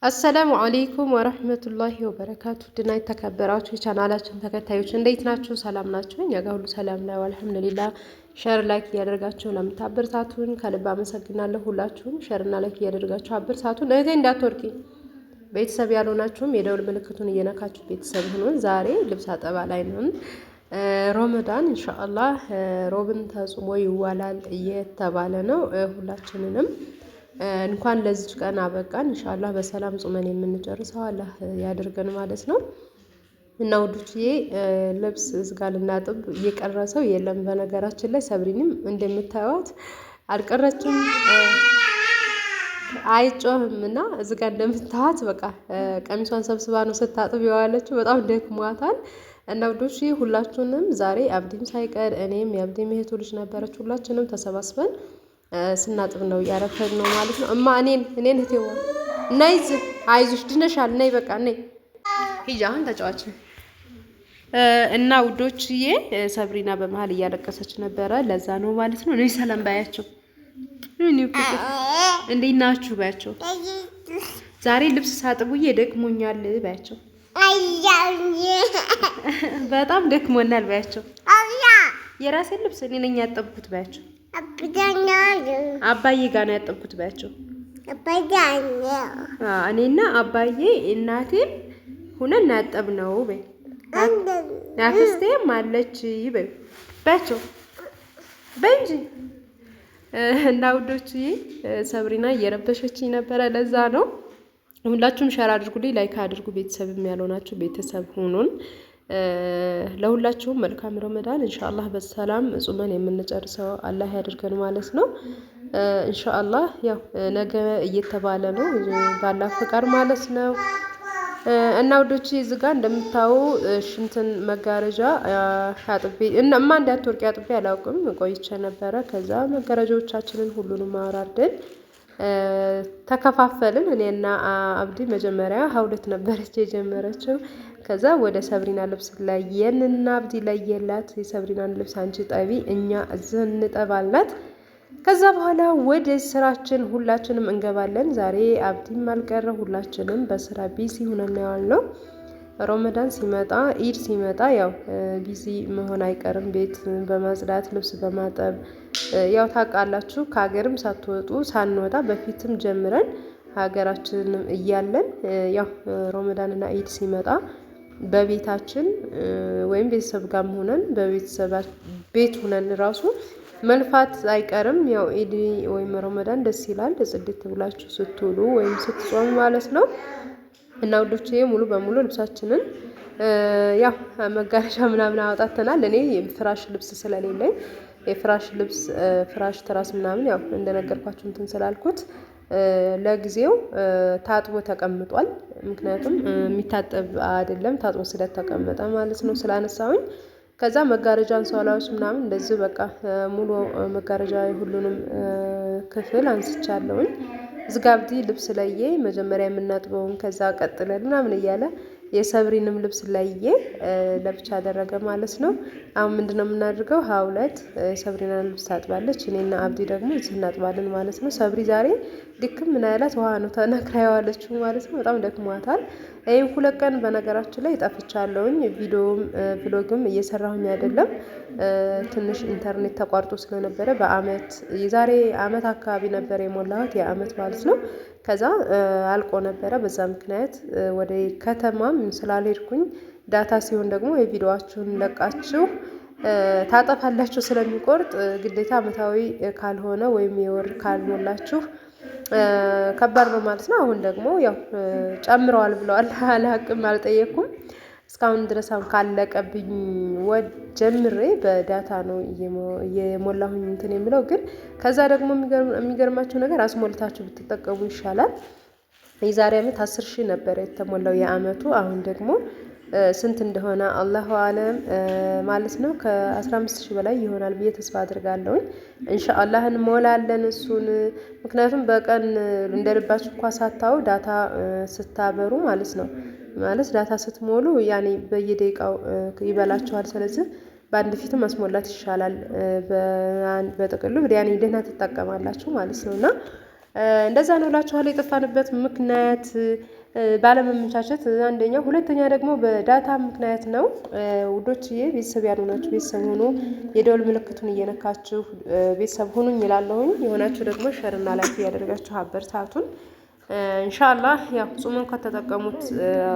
አሰላሙ አለይኩም ወረህመቱላሂ ወበረካቱ ድና የተከበራችሁ የቻናላችን ተከታዮች እንዴት ናችሁ? ሰላም ናችሁ? እኛ ጋር ሁሉ ሰላም ነው አልሐምዱሊላህ። ሸር ላይክ እያደረጋችሁ ለምታበረታቱን ከልብ አመሰግናለሁ። ሁላችሁም ሸርና ላይክ እያደረጋችሁ አበረታቱን። እህቴ እንዳትወርቂ። ቤተሰብ ያልሆናችሁም የደውል ምልክቱን እየነካችሁ ቤተሰብ ሁኑን። ዛሬ ልብስ አጠባ ላይ ነን። ሮመዳን ኢንሻአላህ ሮብን ተጾሞ ይዋላል እየተባለ ነው። ሁላችንንም እንኳን ለዚች ቀን አበቃን። ኢንሻአላህ በሰላም ጾመን የምንጨርሰው አላህ ያድርገን ማለት ነው። እና ውዶችዬ ልብስ እዝጋ ልናጥብ እየቀረሰው የለም። በነገራችን ላይ ሰብሪንም እንደምታዩት አልቀረችም፣ አይጮህም እና እዝጋ እንደምታዩት በቃ ቀሚሷን ሰብስባ ነው ስታጥብ የዋለችው። በጣም ደክሟታል። እና ውዶችዬ ሁላችሁንም ዛሬ አብዲም ሳይቀር እኔም የአብዲም እህቱ ልጅ ነበረች፣ ሁላችንም ተሰባስበን ስናጥብ ነው ያረፈድ ነው ማለት ነው። እማ እኔን እህቴዋ ነይ፣ አይዞሽ ድነሻል፣ ነይ በቃ ነይ ሂጂ አሁን ተጫዋች። እና ውዶችዬ ሰብሪና በመሀል እያለቀሰች ነበረ፣ ለዛ ነው ማለት ነው። ነይ ሰላም ባያቸው፣ እንዴት ናችሁ ባያቸው። ዛሬ ልብስ ሳጥቡዬ ደክሞኛል ባያቸው፣ በጣም ደክሞናል ባያቸው። የራሴን ልብስ እኔ ነኝ ያጠብኩት ባያቸው። አባዬ ጋር ነው ያጠብኩት ባያቸው። እኔና አባዬ እናቴም ሁነን ያጠብነው በይ። አክስቴም አለች በይ ባያቸው በይ እንጂ። እና ውዶችዬ ሰብሪና እየረበሸችኝ ነበረ፣ ለዛ ነው። ሁላችሁም ሸር አድርጉልኝ፣ ላይክ አድርጉ። ቤተሰብም ያልሆናችሁ ቤተሰብ ሁኑን። ለሁላችሁም መልካም ረመዳን ኢንሻአላህ በሰላም ጾመን የምንጨርሰው አላህ ያድርገን ማለት ነው። ኢንሻአላህ ያው ነገ እየተባለ ነው ባላህ ፍቃድ ማለት ነው። እና ወዶቼ እዚህ ጋር እንደምታዩ ሽንትን መጋረጃ አጥቤ እማ እንዳትወርቂ አጥቤ አላውቅም ቆይቼ ነበረ። ከዛ መጋረጃዎቻችንን ሁሉንም አወራርደን ተከፋፈልን። እኔና አብዲ መጀመሪያ ሀውለት ነበረች የጀመረችው። ከዛ ወደ ሰብሪና ልብስ ላይ የንና አብዲ ላይ የላት የሰብሪናን ልብስ አንቺ ጠቢ እኛ እዚህ እንጠባልናት። ከዛ በኋላ ወደ ስራችን ሁላችንም እንገባለን። ዛሬ አብዲም አልቀረ፣ ሁላችንም በስራ ቢዚ ሆነን ያዋልነው። ሮመዳን ሲመጣ ኢድ ሲመጣ ያው ቢዚ መሆን አይቀርም። ቤት በማጽዳት ልብስ በማጠብ ያው ታውቃላችሁ፣ ከሀገርም ሳትወጡ ሳንወጣ በፊትም ጀምረን ሀገራችንም እያለን ያው ሮመዳንና ኢድ ሲመጣ በቤታችን ወይም ቤተሰብ ጋር ሆነን ቤት ሆነን ራሱ መልፋት አይቀርም። ያው ኢድ ወይም ሮመዳን ደስ ይላል ጽድት ብላችሁ ስትውሉ ወይም ስትጾሙ ማለት ነው። እና ውዶቼ ሙሉ በሙሉ ልብሳችንን ያው መጋረጃ ምናምን አወጣተናል። እኔ የፍራሽ ልብስ ስለሌለኝ የፍራሽ ልብስ ፍራሽ ትራስ ምናምን ያው እንደነገርኳችሁ እንትን ስላልኩት ለጊዜው ታጥቦ ተቀምጧል። ምክንያቱም የሚታጠብ አይደለም ታጥቦ ስለተቀመጠ ማለት ነው ስላነሳሁኝ። ከዛ መጋረጃ አንሶላዎች ምናምን እንደዚህ በቃ ሙሉ መጋረጃ ሁሉንም ክፍል አንስቻለሁኝ። ዝጋብዲ ልብስ ለየ መጀመሪያ የምናጥበውን ከዛ ቀጥለን ምናምን እያለ የሰብሪንም ልብስ ለየ ለብቻ አደረገ ማለት ነው። አሁን ምንድነው የምናደርገው? ሀውለት ሰብሪናን ልብስ ታጥባለች፣ እኔና አብዲ ደግሞ እዚህ እናጥባለን ማለት ነው። ሰብሪ ዛሬ ድክም ምን ያላት ውሃ ነው ተነክራ ያዋለችው ማለት ነው። በጣም ደክሟታል። ይሄን 2 ቀን በነገራችን ላይ ጠፍቻለሁኝ። ቪዲዮም ብሎግም እየሰራሁኝ አይደለም። ትንሽ ኢንተርኔት ተቋርጦ ስለነበረ የዛሬ አመት አካባቢ ነበር የሞላሁት የአመት ማለት ነው። ከዛ አልቆ ነበረ። በዛ ምክንያት ወደ ከተማም ስላልሄድኩኝ ዳታ ሲሆን ደግሞ የቪዲዮዋችሁን ለቃችሁ ታጠፋላችሁ ስለሚቆርጥ ግዴታ አመታዊ ካልሆነ ወይም የወር ካልሞላችሁ ከባድ ነው ማለት ነው። አሁን ደግሞ ያው ጨምረዋል ብለዋል። አላቅም አልጠየኩም እስካሁን ድረስ። አሁን ካለቀብኝ ጀምሬ በዳታ ነው እየሞላሁኝ እንትን የምለው። ግን ከዛ ደግሞ የሚገርማችሁ ነገር አስሞልታችሁ ብትጠቀሙ ይሻላል። የዛሬ አመት 10,000 ነበር የተሞላው የአመቱ። አሁን ደግሞ ስንት እንደሆነ አላሁ አለም ማለት ነው። ከ15,000 በላይ ይሆናል ብዬ ተስፋ አድርጋለሁኝ። ኢንሻአላህ እንሞላለን እሱን። ምክንያቱም በቀን እንደልባችሁ እንኳን ሳታው ዳታ ስታበሩ ማለት ነው ማለት ዳታ ስትሞሉ ያኔ በየደቂቃው ይበላችኋል። ስለዚህ በአንድ ፊትም ማስሞላት ይሻላል። በጥቅሉ ያኔ ደህና ትጠቀማላችሁ ማለት ነውና እንደዛ ነው እላችኋለሁ። የጠፋንበት ምክንያት ባለመመቻቸት አንደኛው፣ ሁለተኛ ደግሞ በዳታ ምክንያት ነው ውዶችዬ። ቤተሰብ ያልሆናችሁ ቤተሰብ ሆኖ የደወል ምልክቱን እየነካችሁ ቤተሰብ ሁኑኝ ይላለሁኝ። የሆናችሁ ደግሞ ሸርና ላይክ እያደረጋችሁ አበርታቱን። ኢንሻአላህ ያው ጾሙን ከተጠቀሙት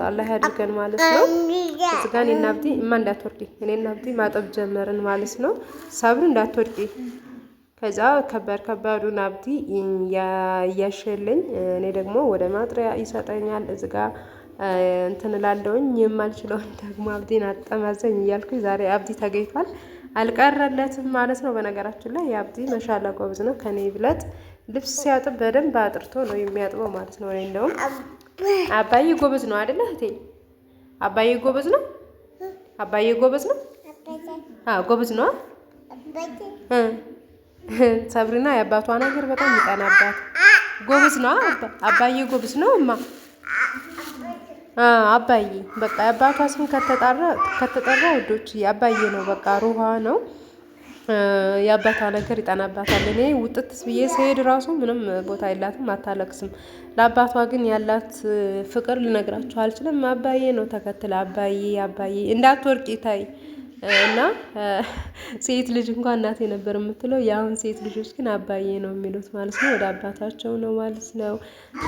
አላህ ያድርገን ማለት ነው። እዚህ ጋር እኔና አብዲ እንዳትወርዲ፣ እኔና አብዲ ማጠብ ጀመርን ማለት ነው። ሰብር እንዳትወርዲ። ከዛ ከባዱን አብዲ እያሸልኝ እኔ ደግሞ ወደ ማጥሪያ ይሰጠኛል። እዚህ ጋር እንትን እላለሁኝ። የማልችለውን ደግሞ አብዲን አጠማዘኝ እያልኩኝ ዛሬ አብዲ ተገኝቷል፣ አልቀረለትም ማለት ነው። በነገራችን ላይ የአብዲ መሻላ ጎበዝ ነው፣ ከኔ ይብለጥ። ልብስ ሲያጥብ በደንብ አጥርቶ ነው የሚያጥበው ማለት ነው። እኔ እንደውም አባዬ ጎበዝ ነው አይደለ እህቴ? አባዬ ጎበዝ ነው። አባዬ ጎበዝ ነው። ጎበዝ ነው። ሰብሪና የአባቷ ነገር በጣም ይቀናባት። ጎበዝ ነው አባዬ ጎበዝ ነው። አባዬ በቃ የአባቷ ስም ከተጠራ ውዶች አባዬ ነው በቃ ሩሃ ነው። የአባቷ ነገር ይጠናባታል። እኔ ውጥት ብዬ ስሄድ ራሱ ምንም ቦታ የላትም፣ አታለቅስም። ለአባቷ ግን ያላት ፍቅር ልነግራችሁ አልችልም። አባዬ ነው ተከትለ አባዬ እንዳትወርቂ ታይ እና ሴት ልጅ እንኳን እናቴ ነበር የምትለው። የአሁን ሴት ልጆች ግን አባዬ ነው የሚሉት ማለት ነው። ወደ አባታቸው ነው ማለት ነው።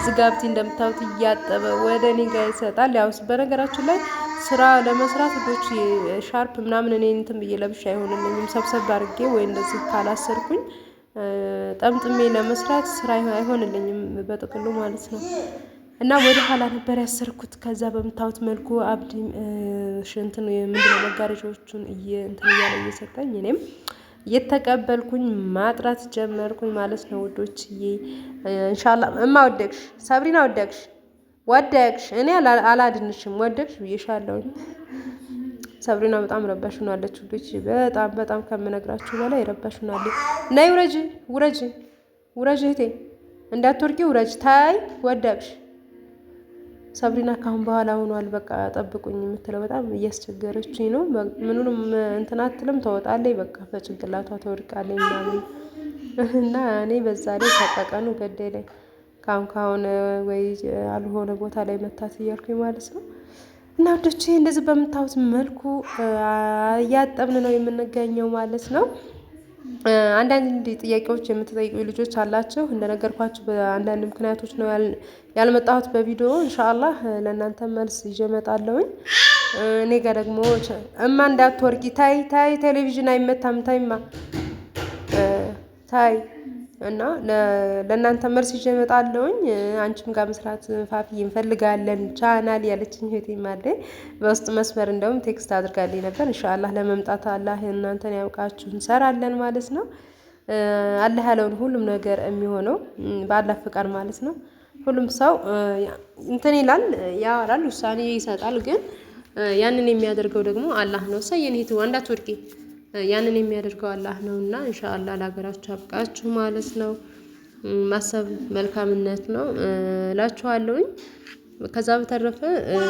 ዝጋብቲ እንደምታዩት እያጠበ ወደ እኔ ጋር ይሰጣል። ያው በነገራችን ላይ ስራ ለመስራት ልጆች ሻርፕ ምናምን እኔ እንትን ብዬ ለብሻ አይሆንልኝም። ሰብሰብ አድርጌ ወይ እንደዚህ ካላሰርኩኝ ጠምጥሜ ለመስራት ስራ አይሆንልኝም በጥቅሉ ማለት ነው። እና ወደ ኋላ ነበር ያሰርኩት። ከዛ በምታዩት መልኩ አብዲ እንትን ምንድነው መጋረጃዎቹን እንትን እያለ እየሰጠኝ እኔም እየተቀበልኩኝ ማጥራት ጀመርኩኝ ማለት ነው ውዶችዬ። ኢንሻአላህ ወደቅሽ፣ ሰብሪና ወደቅሽ። እኔ አላድንሽም፣ ወደቅሽ ብዬሻለሁኝ። ሰብሪና በጣም ረባሽ ሆናለች ውዶች፣ በጣም ከምነግራችሁ በላይ ረባሽ ሆናለች። ነይ ውረጅ እህቴ፣ እንዳትወርቂ ውረጅ። ታይ ወደቅሽ። ሰብሪና ካሁን በኋላ ሆኗል በቃ ጠብቁኝ የምትለው በጣም እያስቸገረችኝ ነው። ምኑንም እንትን አትልም፣ ተወጣለች በቃ በጭንቅላቷ ተወድቃለች ምናምን እና እኔ በዛ ላይ ሰቀቀኑ ገደለኝ። ካሁን ወይ አልሆነ ቦታ ላይ መታት እያልኩኝ ማለት ነው። እና ወዶቼ እንደዚህ በምታዩት መልኩ እያጠብን ነው የምንገኘው ማለት ነው። አንዳንድ ጥያቄዎች የምትጠይቁ ልጆች አላችሁ። እንደነገርኳችሁ በአንዳንድ ምክንያቶች ነው ያልመጣሁት በቪዲዮ። ኢንሻአላህ ለእናንተ መልስ ይዤ እመጣለሁኝ። እኔ ጋር ደግሞ እንዳትወርቂ ታይ፣ ቴሌቪዥን አይመታም ታይ እና ለእናንተ መልስ ይዤ እመጣለሁኝ። አንቺም ጋር መስራት ፋፊ እንፈልጋለን ቻናል ያለችኝ እህቴ ማለት በውስጥ መስመር እንደውም ቴክስት አድርጋልኝ ነበር። ኢንሻአላህ ለመምጣት አላህ እናንተን ያውቃችሁ እንሰራለን ማለት ነው። አላህ ያለውን ሁሉም ነገር የሚሆነው በአላህ ፍቃድ ማለት ነው። ሁሉም ሰው እንትን ይላል ያወራል፣ ውሳኔ ይሰጣል። ግን ያንን የሚያደርገው ደግሞ አላህ ነው። ሰየን እህቴ እንዳትወርቂ፣ ያንን የሚያደርገው አላህ ነውና ኢንሻአላህ ለሀገራችሁ አብቃችሁ ማለት ነው። ማሰብ መልካምነት ነው እላችኋለሁኝ። ከዛ በተረፈ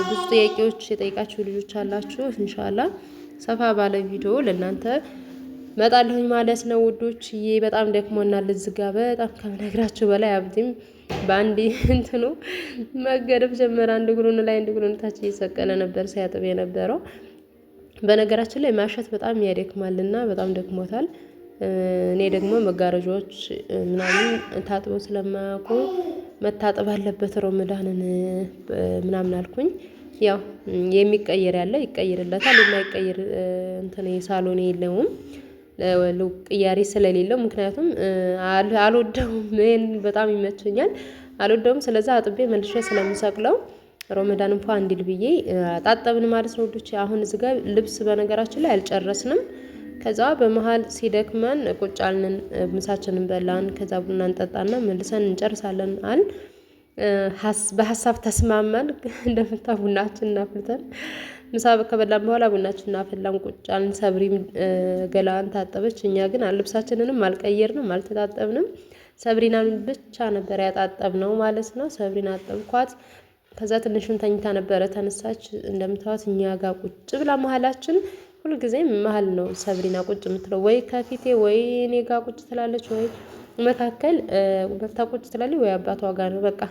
ብዙ ጥያቄዎች የጠይቃችሁ ልጆች አላችሁ። ኢንሻአላህ ሰፋ ባለ ቪዲዮ ለእናንተ መጣለሁኝ ማለት ነው ውዶችዬ። በጣም ደክሞናል እዚህ ጋር በጣም ከምነግራችሁ በላይ። አብዲም በአንዴ እንትኑ መገረፍ ጀመረ። አንድ እግሩን ላይ አንድ እግሩን ታች እየሰቀለ ነበር ሲያጥብ የነበረው። በነገራችን ላይ ማሸት በጣም ያደክማልና በጣም ደክሞታል። እኔ ደግሞ መጋረጃዎች ምናምን ታጥበው ስለማያውቁ መታጠብ አለበት ረመዳንን ምናምን አልኩኝ። ያው የሚቀየር ያለ ይቀየርለታል፣ የማይቀየር እንትን ሳሎን የለውም ቅያሬ ስለሌለው። ምክንያቱም አልወደውም፣ ይሄን በጣም ይመቸኛል አልወደውም። ስለዛ አጥቤ መልሼ ስለምሰቅለው ረመዳን እንኳን እንዲል ብዬ አጣጠብን ማለት ነው ወዶች። አሁን እዚህ ጋር ልብስ በነገራችን ላይ አልጨረስንም። ከዛ በመሃል ሲደክመን ቁጭ አልን፣ ምሳችንን በላን። ከዛ ቡና እንጠጣና መልሰን እንጨርሳለን አል በሀሳብ ተስማማን። እንደምታው ቡናችን እናፍልተን ምሳ ከበላን በኋላ ቡናችን እናፈላን ቁጭ አልን። ሰብሪም ገላን ታጠበች። እኛ ግን ልብሳችንንም አልቀየርንም አልተጣጠብንም። ሰብሪናን ብቻ ነበር ያጣጠብነው ማለት ነው። ሰብሪና አጠብኳት። ከዛ ትንሽም ተኝታ ነበረ፣ ተነሳች። እንደምታዩት እኛ ጋር ቁጭ ብላ መሀላችን ሁልጊዜም መሀል ነው ሰብሪና ቁጭ የምትለው፣ ወይ ከፊቴ ወይ እኔ ጋር ቁጭ ትላለች፣ ወይ መካከል መታ ቁጭ ትላለች፣ ወይ አባቷ ጋር ነው በቃ።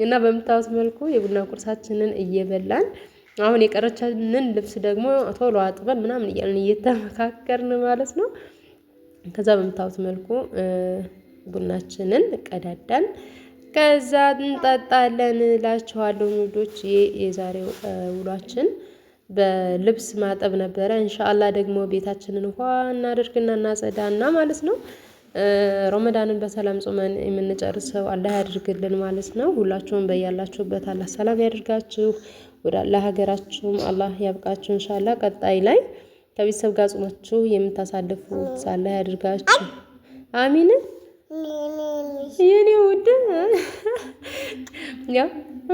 እና በምታዩት መልኩ የቡና ቁርሳችንን እየበላን አሁን የቀረቻንን ልብስ ደግሞ ቶሎ አጥበን ምናምን እያልን እየተመካከርን ማለት ነው። ከዛ በምታዩት መልኩ ቡናችንን ቀዳዳን ከዛ እንጠጣለን እላችኋለሁ ውዶች። የዛሬው ውሏችን በልብስ ማጠብ ነበረ። ኢንሻአላህ ደግሞ ቤታችንን ውሃ እናደርግና እናጸዳና ማለት ነው ረመዳንን በሰላም ጾመን የምንጨርሰው አላህ ያድርግልን ማለት ነው። ሁላችሁም በያላችሁበት አላህ ሰላም ያድርጋችሁ፣ ወደ አላህ ሀገራችሁም አላህ ያብቃችሁ። ኢንሻአላህ ቀጣይ ላይ ከቤተሰብ ጋር ጾማችሁ የምታሳልፉት አላህ ያድርጋችሁ። አሚን የኔ ውድ ያው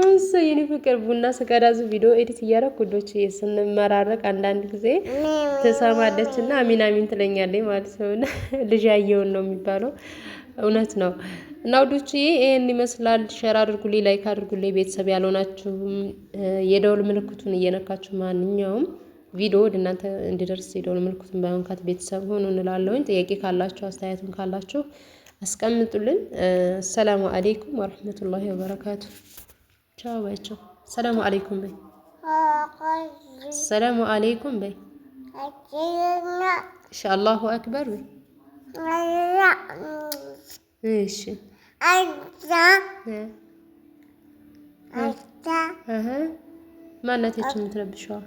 እሱ የኔ ፍቅር ቡና ስቀዳዙ ቪዲዮ ኤዲት እያደረኩ ውዶች ስንመራረቅ አንዳንድ ጊዜ ትሰማለች እና አሚን አሚን ትለኛለች ማለት ነው። ልጅ ያየውን ነው የሚባለው፣ እውነት ነው። እና ውዶች ይሄን ይመስላል። ሼር አድርጉልኝ፣ ላይክ አድርጉልኝ። ቤተሰብ ያልሆናችሁም የደውል ምልክቱን እየነካችሁ ማንኛውም ቪዲዮ ወደ እናንተ እንዲደርስ የደውል ምልክቱን በመንካት ቤተሰብ ሆኑ እንላለሁኝ። ጥያቄ ካላችሁ አስተያየትም ካላችሁ አስቀምጡልን። ሰላሙ አለይኩም ወራህመቱላሂ ወበረካቱ። ቻው ባይቸው። ሰላሙ አለይኩም በይ። ሰላሙ አለይኩም በይ። ኢንሻአላሁ አክበር በይ። እሺ ማናት የምትረብሸዋ?